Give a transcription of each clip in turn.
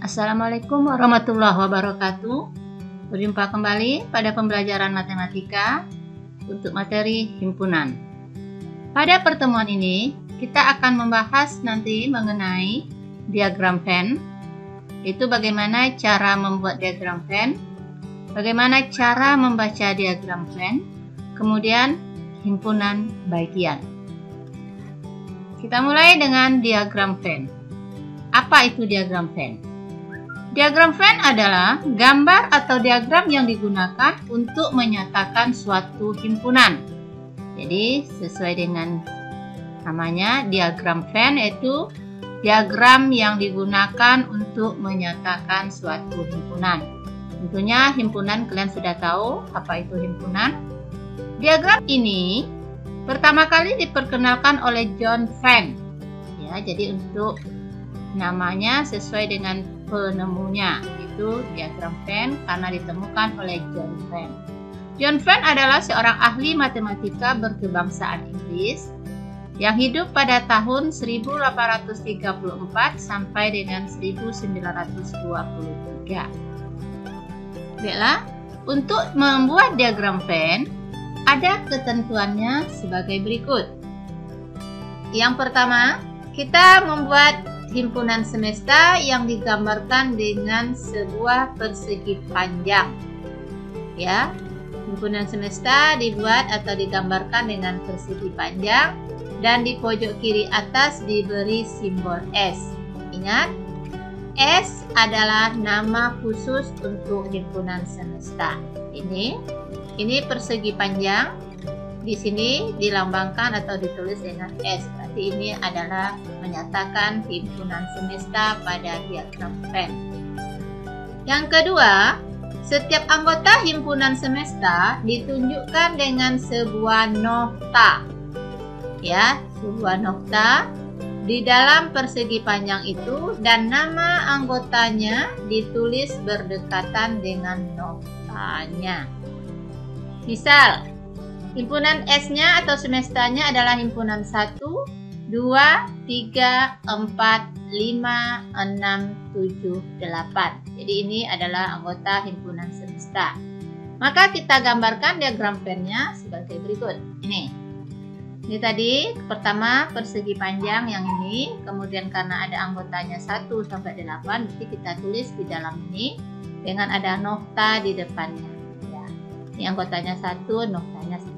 Assalamualaikum warahmatullahi wabarakatuh. Berjumpa kembali pada pembelajaran matematika untuk materi himpunan. Pada pertemuan ini, kita akan membahas nanti mengenai diagram Venn. Itu bagaimana cara membuat diagram Venn, bagaimana cara membaca diagram Venn, kemudian himpunan bagian. Kita mulai dengan diagram Venn. Apa itu diagram Venn? Diagram Venn adalah gambar atau diagram yang digunakan untuk menyatakan suatu himpunan. Jadi sesuai dengan namanya, diagram Venn yaitu diagram yang digunakan untuk menyatakan suatu himpunan. Tentunya himpunan kalian sudah tahu apa itu himpunan. Diagram ini pertama kali diperkenalkan oleh John Venn. Ya, jadi untuk namanya sesuai dengan penemunya, itu diagram Venn karena ditemukan oleh John Venn. John Venn adalah seorang ahli matematika berkebangsaan Inggris yang hidup pada tahun 1834 sampai dengan 1923. Baiklah, untuk membuat diagram Venn ada ketentuannya sebagai berikut. Yang pertama, kita membuat himpunan semesta yang digambarkan dengan sebuah persegi panjang. Ya, himpunan semesta dibuat atau digambarkan dengan persegi panjang dan di pojok kiri atas diberi simbol S. Ingat, S adalah nama khusus untuk himpunan semesta. Ini persegi panjang. Di sini dilambangkan atau ditulis dengan S. Berarti ini adalah menyatakan himpunan semesta pada diagram Venn. Yang kedua, setiap anggota himpunan semesta ditunjukkan dengan sebuah nokta. Ya, sebuah nokta di dalam persegi panjang itu dan nama anggotanya ditulis berdekatan dengan noktanya. Misal, himpunan S-nya atau semestanya adalah himpunan 1, 2, 3, 4, 5, 6, 7, 8. Jadi ini adalah anggota himpunan semesta. Maka kita gambarkan diagram Venn-nya sebagai berikut. Ini tadi pertama persegi panjang yang ini, kemudian karena ada anggotanya 1 sampai 8, berarti kita tulis di dalam ini dengan ada nokta di depannya. Ya. Ini anggotanya 1, noktanya 1.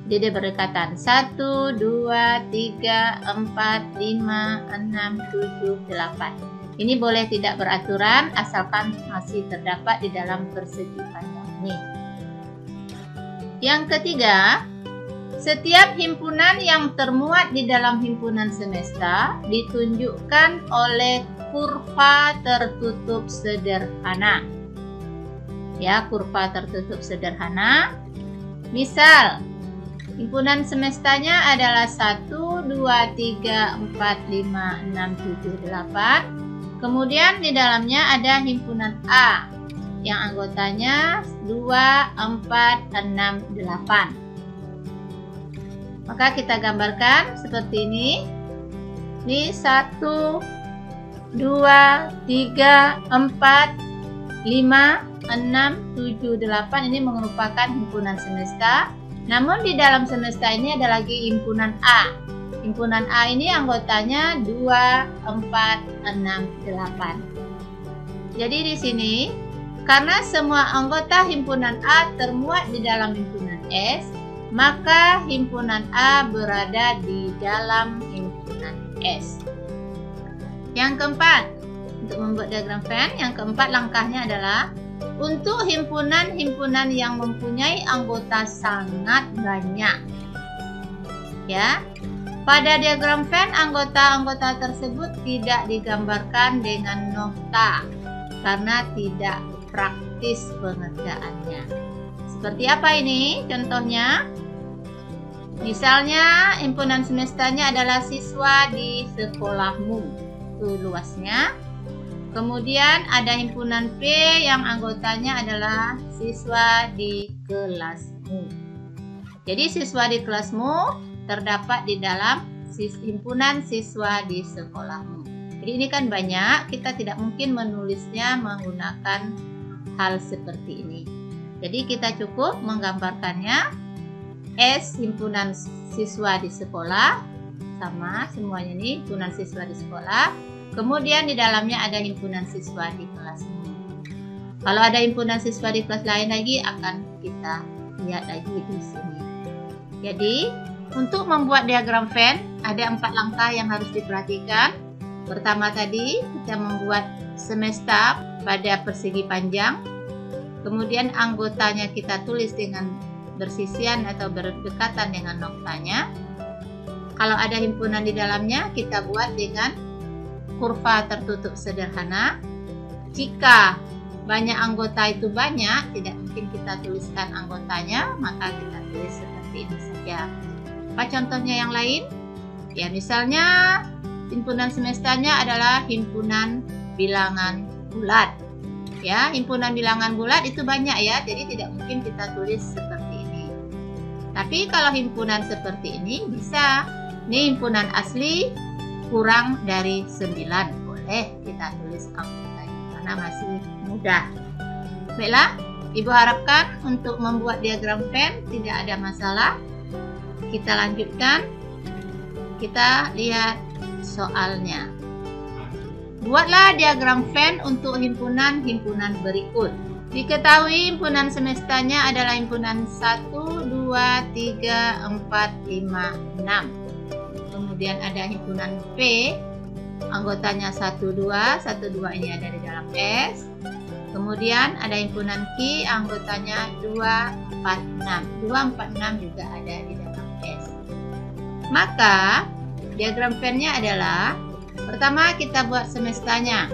Jadi dia berdekatan 1, 2, 3, 4, 5, 6, 7, 8. Ini boleh tidak beraturan asalkan masih terdapat di dalam persegi panjang ini. Yang ketiga, setiap himpunan yang termuat di dalam himpunan semesta ditunjukkan oleh kurva tertutup sederhana. Ya, kurva tertutup sederhana. Misal, himpunan semestanya adalah 1, 2, 3, 4, 5, 6, 7, 8. Kemudian di dalamnya ada himpunan A yang anggotanya 2, 4, 6, 8. Maka kita gambarkan seperti ini. Ini 1, 2, 3, 4, 5, 6, 7, 8 ini merupakan himpunan semesta. Namun di dalam semesta ini ada lagi himpunan A. Himpunan A ini anggotanya 2, 4, 6, 8. Jadi di sini karena semua anggota himpunan A termuat di dalam himpunan S, maka himpunan A berada di dalam himpunan S. Yang keempat, untuk membuat diagram Venn, yang keempat langkahnya adalah untuk himpunan-himpunan yang mempunyai anggota sangat banyak. Ya. Pada diagram Venn, anggota-anggota tersebut tidak digambarkan dengan nokta karena tidak praktis pengerjaannya. Seperti apa ini contohnya? Misalnya himpunan semestanya adalah siswa di sekolahmu. Itu luasnya. Kemudian ada himpunan P yang anggotanya adalah siswa di kelasmu. Jadi siswa di kelasmu terdapat di dalam himpunan siswa di sekolahmu. Jadi ini kan banyak, kita tidak mungkin menulisnya menggunakan hal seperti ini. Jadi kita cukup menggambarkannya. S himpunan siswa di sekolah, sama semuanya ini himpunan siswa di sekolah. Kemudian di dalamnya ada himpunan siswa di kelas ini. Kalau ada himpunan siswa di kelas lain lagi akan kita lihat lagi di sini. Jadi untuk membuat diagram Venn ada 4 langkah yang harus diperhatikan. Pertama tadi kita membuat semesta pada persegi panjang. Kemudian anggotanya kita tulis dengan bersisian atau berdekatan dengan noktanya. Kalau ada himpunan di dalamnya kita buat dengan kurva tertutup sederhana. Jika banyak anggota itu banyak, tidak mungkin kita tuliskan anggotanya, maka kita tulis seperti ini saja. Apa contohnya yang lain? Ya, misalnya himpunan semestanya adalah himpunan bilangan bulat. Ya, himpunan bilangan bulat itu banyak ya, jadi tidak mungkin kita tulis seperti ini. Tapi kalau himpunan seperti ini bisa. Ini himpunan asli kurang dari 9. Boleh kita tulis anggotanya karena masih mudah. Baiklah, Ibu harapkan untuk membuat diagram Venn tidak ada masalah. Kita lanjutkan. Kita lihat soalnya. Buatlah diagram Venn untuk himpunan-himpunan berikut. Diketahui himpunan semestanya adalah himpunan 1, 2, 3, 4, 5, 6. Kemudian ada himpunan P, anggotanya 1, 2. 1, 2 ini ada di dalam S. Kemudian ada himpunan Q, anggotanya 2, 4, 6. 2, 4, 6 juga ada di dalam S. Maka diagram Venn-nya adalah pertama kita buat semestanya.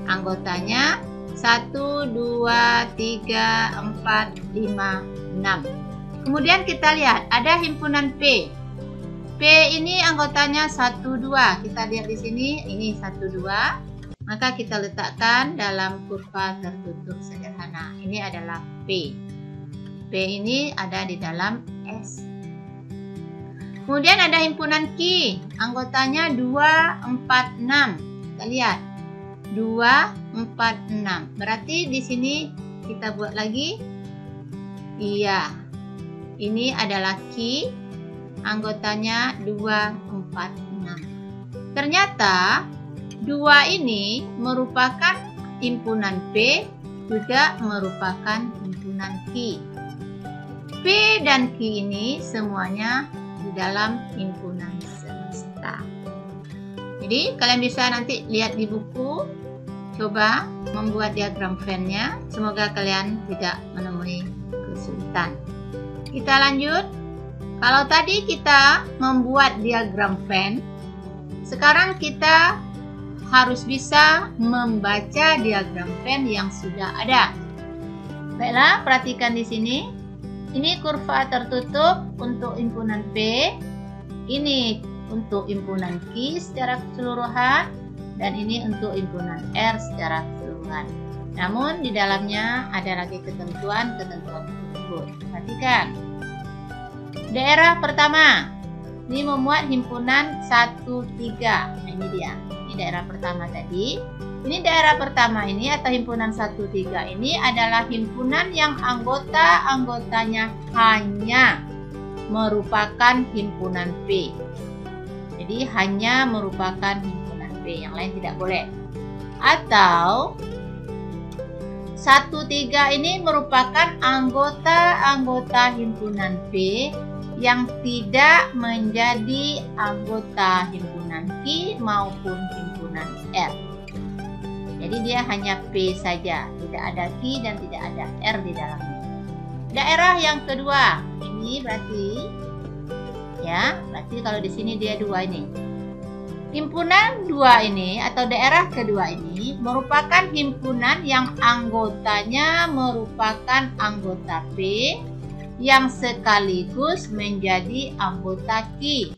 Anggotanya 1, 2, 3, 4, 5, 6. Kemudian kita lihat ada himpunan P. P ini anggotanya 1, 2. Kita lihat di sini, ini 1, 2. Maka kita letakkan dalam kurva tertutup sederhana. Ini adalah P. P ini ada di dalam S. Kemudian ada himpunan Q, anggotanya 2, 4, 6. Kita lihat, 2, 4, 6. Berarti di sini kita buat lagi. Iya, ini adalah Q, anggotanya 2, 4, 6. Ternyata 2 ini merupakan himpunan P, juga merupakan himpunan Q. P dan Q ini semuanya di dalam himpunan semesta. Jadi kalian bisa nanti lihat di buku, coba membuat diagram Venn-nya. Semoga kalian tidak menemui kesulitan. Kita lanjut. Kalau tadi kita membuat diagram Venn, sekarang kita harus bisa membaca diagram Venn yang sudah ada. Baiklah, perhatikan di sini. Ini kurva tertutup untuk himpunan P, ini untuk himpunan Q secara keseluruhan, dan ini untuk himpunan R secara keseluruhan. Namun di dalamnya ada lagi ketentuan-ketentuan tersebut. Perhatikan. Daerah pertama, ini memuat himpunan 1, 3. Nah, ini dia. Ini daerah pertama tadi. Ini daerah pertama ini atau himpunan 1, 3 ini adalah himpunan yang anggotanya hanya merupakan himpunan P. Jadi hanya merupakan himpunan P, yang lain tidak boleh. Atau 1, 3 ini merupakan anggota himpunan P yang tidak menjadi anggota himpunan Q maupun himpunan R. Jadi dia hanya P saja, tidak ada Q dan tidak ada R di dalamnya. Daerah yang kedua, ini berarti kalau di sini dia 2 ini. Himpunan 2 ini atau daerah kedua ini merupakan himpunan yang anggotanya merupakan anggota P yang sekaligus menjadi anggota Q,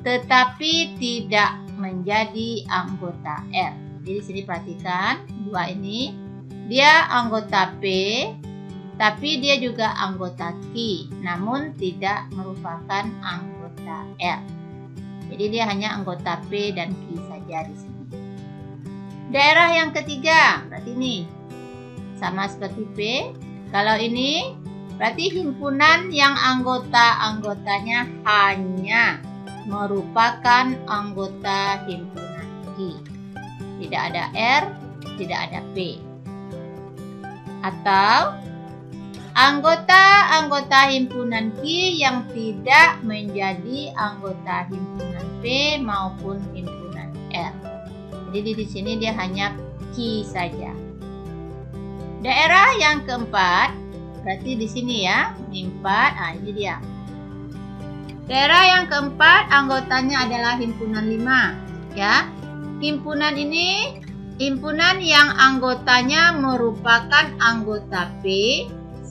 tetapi tidak menjadi anggota R. Jadi di sini perhatikan 2 ini dia anggota P, tapi dia juga anggota Q, namun tidak merupakan anggota R. Jadi dia hanya anggota P dan Q saja di sini. Daerah yang ketiga, berarti ini sama seperti P. Kalau ini berarti himpunan yang anggota-anggotanya hanya merupakan anggota himpunan Q. Tidak ada R, tidak ada P. Atau anggota-anggota himpunan Q yang tidak menjadi anggota himpunan P maupun himpunan R. Jadi di sini dia hanya Q saja. Daerah yang keempat, berarti di sini ya, ini 4, ini dia. Daerah yang keempat anggotanya adalah himpunan 5, ya. Himpunan ini, himpunan yang anggotanya merupakan anggota P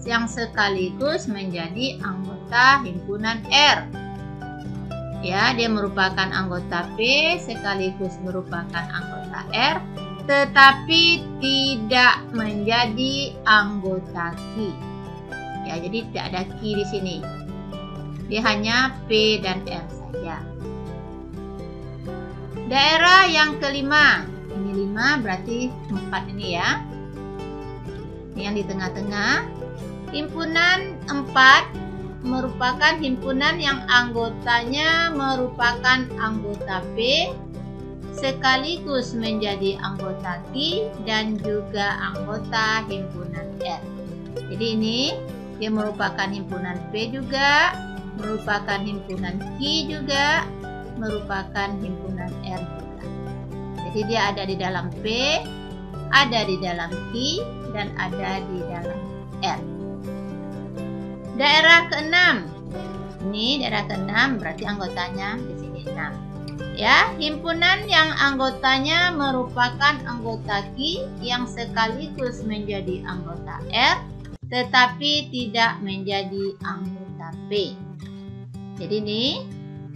yang sekaligus menjadi anggota himpunan R. Ya, dia merupakan anggota P sekaligus merupakan anggota R, tetapi tidak menjadi anggota Q. Ya, jadi tidak ada Q di sini. Dia hanya P dan R saja. Daerah yang kelima, ini 5 berarti 4 ini ya. Ini yang di tengah-tengah. Himpunan 4 merupakan himpunan yang anggotanya merupakan anggota P sekaligus menjadi anggota Q dan juga anggota himpunan R. Jadi ini dia merupakan himpunan P juga, merupakan himpunan Q juga, merupakan himpunan R juga. Jadi dia ada di dalam P, ada di dalam Q, dan ada di dalam R. Daerah ke-6. Ini daerah ke-6 berarti anggotanya di sini 6. Ya, himpunan yang anggotanya merupakan anggota Q yang sekaligus menjadi anggota R, tetapi tidak menjadi anggota P. Jadi ini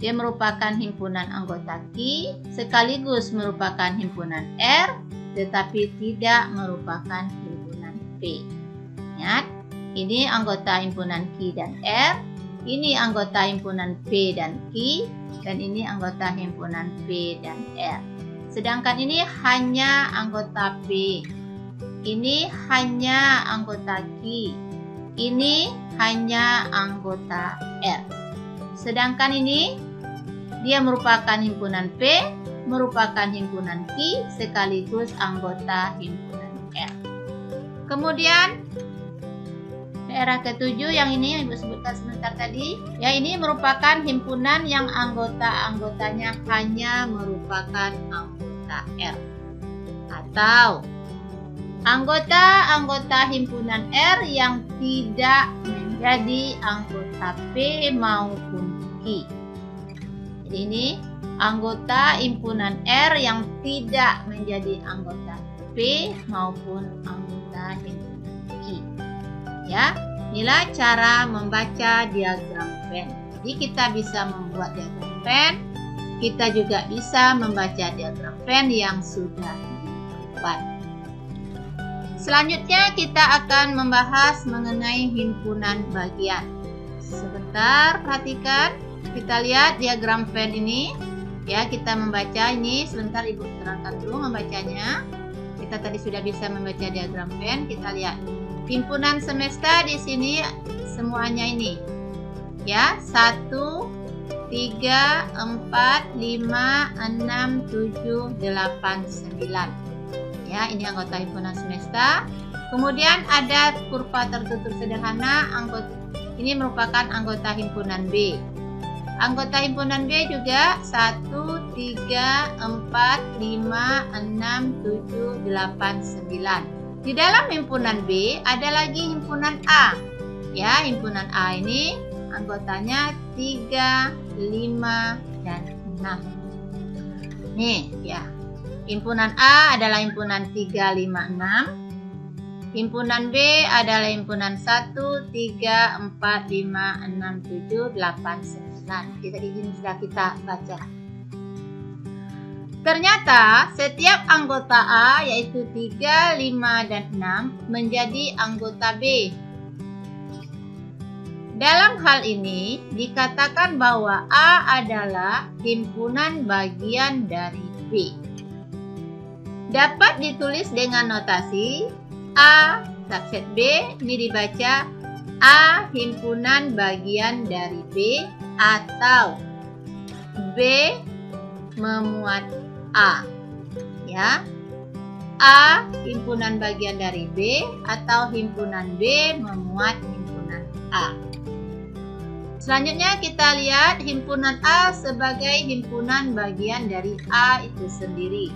dia merupakan himpunan anggota Q sekaligus merupakan himpunan R, tetapi tidak merupakan himpunan P. Ingat, ini anggota himpunan Q dan R, ini anggota himpunan P dan Q, dan ini anggota himpunan P dan R. Sedangkan ini hanya anggota P, ini hanya anggota Q, ini hanya anggota R. Sedangkan ini dia merupakan himpunan P, merupakan himpunan Q sekaligus anggota himpunan R. Kemudian daerah ke-7 yang ini yang Ibu sebutkan sebentar tadi, ya, ini merupakan himpunan yang anggota-anggotanya hanya merupakan anggota R. Atau anggota-anggota himpunan R yang tidak menjadi anggota P maupun Q. Jadi ini anggota himpunan R yang tidak menjadi anggota P maupun anggota himpunan Q. Ya, inilah cara membaca diagram Venn. Jadi kita bisa membuat diagram Venn, kita juga bisa membaca diagram Venn yang sudah dibuat. Selanjutnya kita akan membahas mengenai himpunan bagian. Sebentar, perhatikan. Kita lihat diagram Venn ini. Ya, kita membaca ini. Sebentar Ibu terangkan dulu membacanya. Kita tadi sudah bisa membaca diagram Venn. Kita lihat. Himpunan semesta di sini semuanya ini. Ya, 1, 3, 4, 5, 6, 7, 8, 9. Ya, ini anggota himpunan semesta. Kemudian ada kurva tertutup sederhana, ini merupakan anggota himpunan B. Anggota himpunan B juga 1, 3, 4, 5, 6, 7, 8, 9. Di dalam himpunan B ada lagi himpunan A. Ya, himpunan A ini anggotanya 3, 5, dan 6. Nih, ya. Himpunan A adalah himpunan 3, 5, 6. Himpunan B adalah himpunan 1, 3, 4, 5, 6, 7, 8, 9. Jadi tadi ini sudah kita baca. Ternyata setiap anggota A yaitu 3, 5, dan 6 menjadi anggota B. Dalam hal ini, dikatakan bahwa A adalah himpunan bagian dari B. Dapat ditulis dengan notasi A subset B, ini dibaca A himpunan bagian dari B, atau B memuat A. Ya, A himpunan bagian dari B, atau himpunan B memuat himpunan A. Selanjutnya kita lihat himpunan A sebagai himpunan bagian dari A itu sendiri.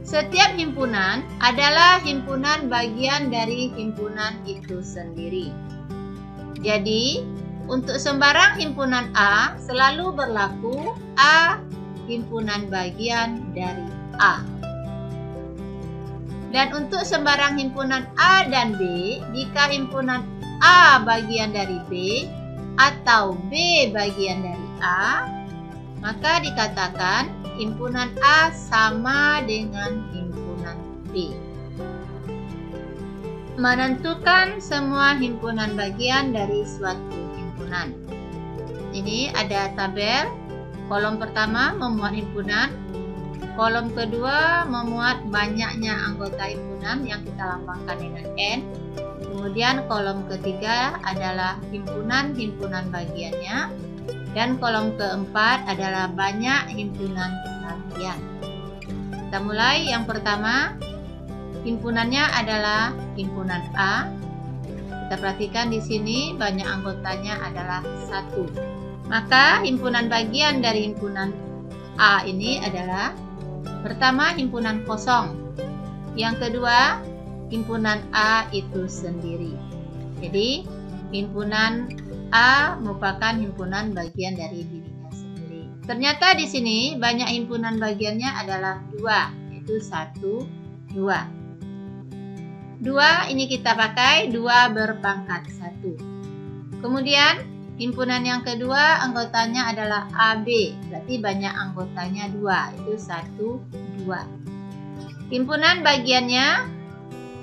Setiap himpunan adalah himpunan bagian dari himpunan itu sendiri. Jadi, untuk sembarang himpunan A selalu berlaku A himpunan bagian dari A. Dan untuk sembarang himpunan A dan B, jika himpunan A bagian dari B atau B bagian dari A, maka dikatakan himpunan A sama dengan himpunan B. Menentukan semua himpunan bagian dari suatu himpunan. Ini ada tabel. Kolom pertama memuat himpunan. Kolom kedua memuat banyaknya anggota himpunan yang kita lambangkan dengan N. Kemudian kolom ketiga adalah himpunan-himpunan bagiannya. Dan kolom keempat adalah banyak himpunan bagian. Kita mulai yang pertama. Himpunannya adalah himpunan A. Kita perhatikan di sini banyak anggotanya adalah 1. Maka himpunan bagian dari himpunan A ini adalah pertama himpunan kosong. Yang kedua himpunan A itu sendiri. Jadi himpunan A merupakan himpunan bagian dari dirinya sendiri. Ternyata di sini banyak himpunan bagiannya adalah 2, yaitu 1, 2. 2 ini kita pakai 2 berpangkat 1. Kemudian himpunan yang kedua anggotanya adalah AB, berarti banyak anggotanya 2, itu 1, 2. Himpunan bagiannya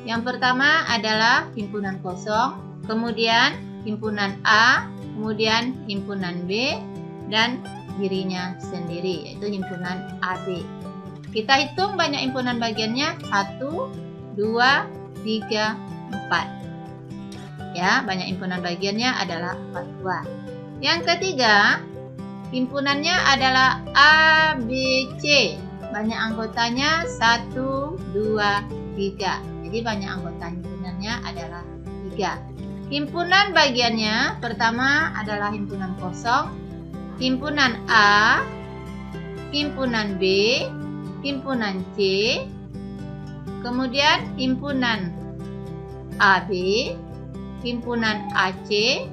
yang pertama adalah himpunan kosong, kemudian himpunan A, kemudian himpunan B, dan dirinya sendiri, yaitu himpunan AB. Kita hitung banyak himpunan bagiannya 1, 2, 3, 4. Ya, banyak himpunan bagiannya adalah 4 buah. Yang ketiga, himpunannya adalah ABC. Banyak anggotanya 1, 2, 3. Jadi banyak anggota himpunannya adalah 3. Himpunan bagiannya pertama adalah himpunan kosong, himpunan A, himpunan B, himpunan C, kemudian himpunan AB, himpunan AC,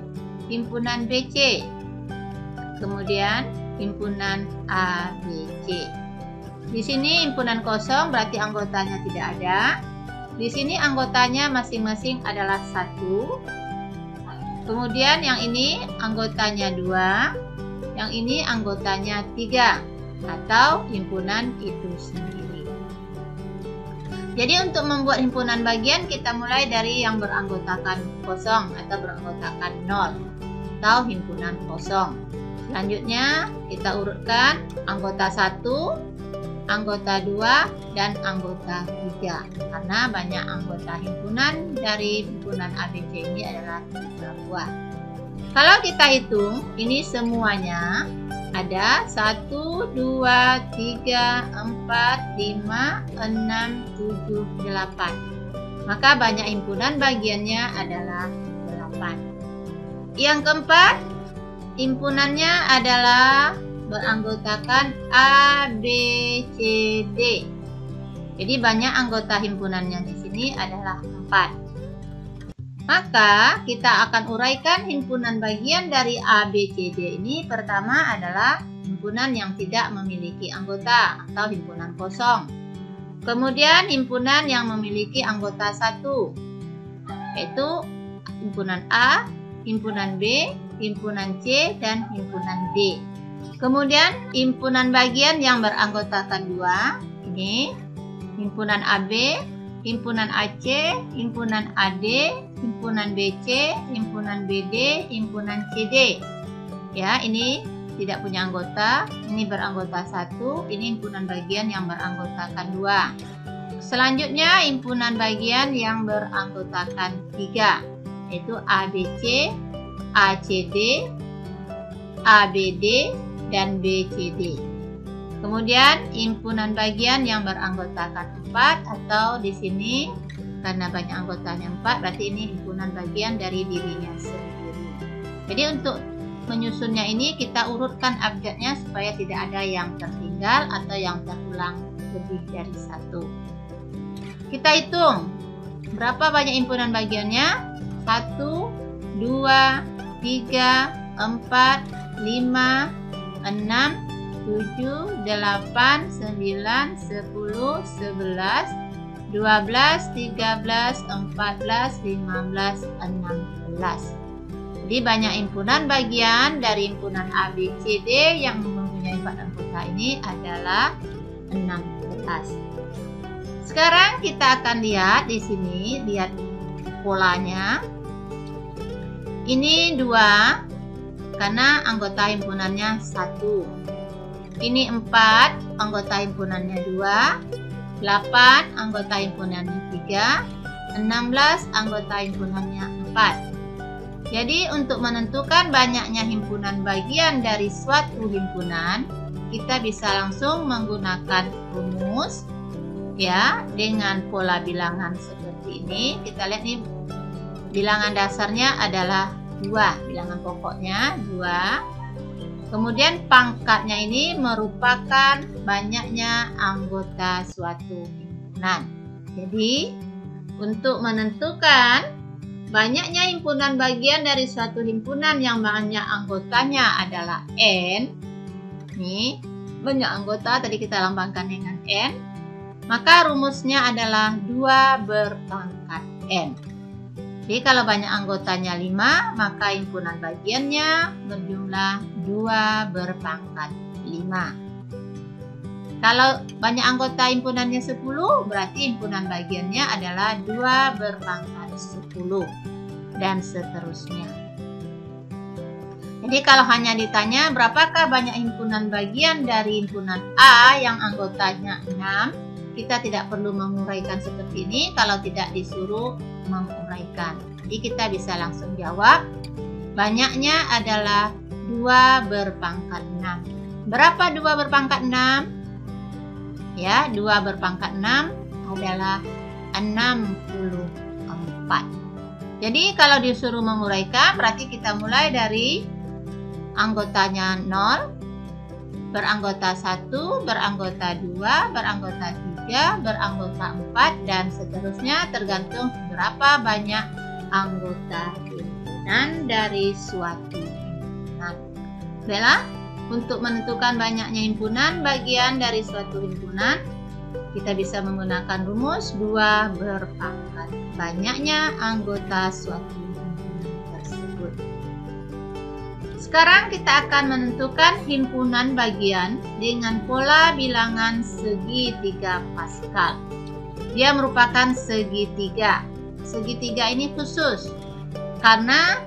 himpunan BC, kemudian himpunan ABC. Di sini himpunan kosong berarti anggotanya tidak ada. Di sini anggotanya masing-masing adalah 1. Kemudian yang ini anggotanya 2, yang ini anggotanya 3, atau himpunan itu sendiri. Jadi untuk membuat himpunan bagian kita mulai dari yang beranggotakan kosong atau beranggotakan 0, atau himpunan kosong. Selanjutnya kita urutkan anggota 1, anggota 2, dan anggota 3. Karena banyak anggota himpunan dari himpunan ABC ini adalah 3 buah. Kalau kita hitung, ini semuanya ada 1, 2, 3, 4, 5, 6, 7, 8. Maka banyak himpunan bagiannya adalah 8. Yang keempat, himpunannya adalah beranggotakan A, B, C, D. Jadi banyak anggota himpunannya di sini adalah 4. Maka kita akan uraikan himpunan bagian dari A, B, C, D ini. Pertama adalah himpunan yang tidak memiliki anggota atau himpunan kosong. Kemudian himpunan yang memiliki anggota 1, yaitu himpunan A, himpunan B, himpunan C, dan himpunan D. Kemudian himpunan bagian yang beranggotakan 2, ini himpunan AB, himpunan AC, himpunan AD, himpunan BC, himpunan BD, himpunan CD. Ya, ini tidak punya anggota, ini beranggota 1, ini himpunan bagian yang beranggotakan 2. Selanjutnya himpunan bagian yang beranggotakan 3, yaitu ABC, ACD, ABD, dan BCD. Kemudian himpunan bagian yang beranggotakan 4, atau di sini karena banyak anggotanya 4, berarti ini himpunan bagian dari dirinya sendiri. Jadi untuk menyusunnya ini kita urutkan abjadnya supaya tidak ada yang tertinggal atau yang terulang lebih dari 1. Kita hitung berapa banyak himpunan bagiannya. 1, 2, 3, 4, 5, 6, 7, 8, 9, 10, 11, 12, 13, 14, 15, 16, 16. Jadi banyak himpunan bagian dari himpunan ABCD yang mempunyai 4 anggota ini adalah 16. Sekarang kita akan lihat di sini, lihat polanya. Ini 2 karena anggota himpunannya 1. Ini 4, anggota himpunannya 2, 8, anggota himpunannya 3, 16, anggota himpunannya 4. Jadi untuk menentukan banyaknya himpunan bagian dari suatu himpunan, kita bisa langsung menggunakan rumus ya dengan pola bilangan seperti ini. Kita lihat nih, bilangan dasarnya adalah 2, bilangan pokoknya 2. Kemudian pangkatnya ini merupakan banyaknya anggota suatu himpunan. Jadi untuk menentukan banyaknya himpunan bagian dari suatu himpunan yang banyak anggotanya adalah N. Nih, banyak anggota tadi kita lambangkan dengan N. Maka rumusnya adalah 2 berpangkat N. Jadi kalau banyak anggotanya 5, maka himpunan bagiannya berjumlah 2 berpangkat 5. Kalau banyak anggota himpunannya 10, berarti himpunan bagiannya adalah 2 berpangkat 10, dan seterusnya. Jadi kalau hanya ditanya berapakah banyak himpunan bagian dari himpunan A yang anggotanya 6, kita tidak perlu menguraikan seperti ini kalau tidak disuruh menguraikan. Jadi kita bisa langsung jawab, banyaknya adalah 2 berpangkat 6. Berapa 2 berpangkat 6? Ya, 2 berpangkat 6 adalah 64. Jadi kalau disuruh menguraikan, berarti kita mulai dari anggotanya 0, beranggota 1, beranggota 2, beranggota 3, beranggota 4, dan seterusnya tergantung berapa banyak anggota himpunan dari suatu himpunan. Baiklah, untuk menentukan banyaknya himpunan bagian dari suatu himpunan, kita bisa menggunakan rumus 2 berpangkat banyaknya anggota suatu himpunan tersebut. Sekarang kita akan menentukan himpunan bagian dengan pola bilangan segitiga Pascal. Dia merupakan segitiga. Segitiga ini khusus karena